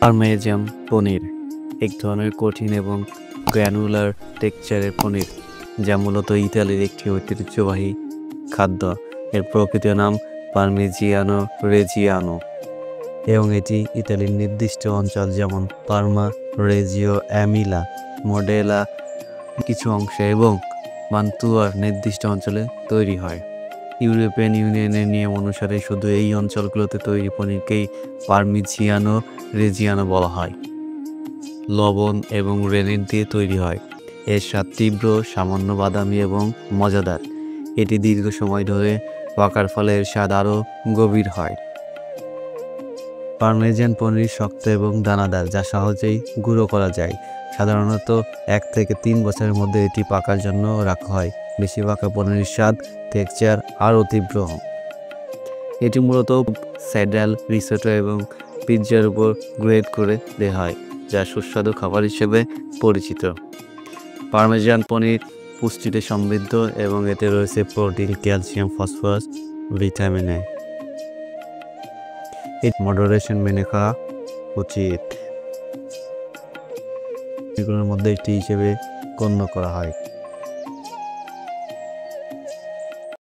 পারমেজান পনির এক ধরনের কঠিন এবং গ্র্যানুলার টেক্সচারের পনির যা মূলত ইতালির একটি ঐতিহ্যবাহী খাদ্য। এর প্রকৃত নাম পারমিজিয়ানো রেজিয়ানো এবং এটি ইতালির নির্দিষ্ট অঞ্চল যেমন পার্মা, রেজিও এমিলা, মডেলা কিছু অংশে এবং মান্তুয়ার নির্দিষ্ট অঞ্চলে তৈরি হয়। ইউরোপিয়ান ইউনিয়নের নিয়ম অনুসারে শুধু এই অঞ্চলগুলোতে তৈরি পনিরকেই পারমিজিয়ানো রেজিয়ানো বলা হয়। লবণ এবং রেনিন দিয়ে তৈরি হয়। এর স্বাদ তীব্র, সামান্য বাদামি এবং মজাদার। এটি দীর্ঘ সময় ধরে পাকার ফলে এর স্বাদ আরও গভীর হয়। পারমেজান পনির শক্ত এবং দানাদার, যা সহজেই গুঁড়ো করা যায়। সাধারণত 1 থেকে 3 বছরের মধ্যে এটি পাকার জন্য রাখা হয়। বেশি পাকা পনিরের স্বাদ, টেক্সচার আরও তীব্র। এটি মূলত স্যাডাল, রিসোটো এবং পিৎজার উপর গ্রেড করে দেওয়া হয়, যা সুস্বাদু খাবার হিসেবে পরিচিত। পারমেজান পনির পুষ্টিতে সমৃদ্ধ এবং এতে রয়েছে protein, calcium, phosphorus, vitamin A. Moderation মেনে খাওয়া উচিত। এগুলোর মধ্যে একটি হিসেবে গণ্য করা হয়।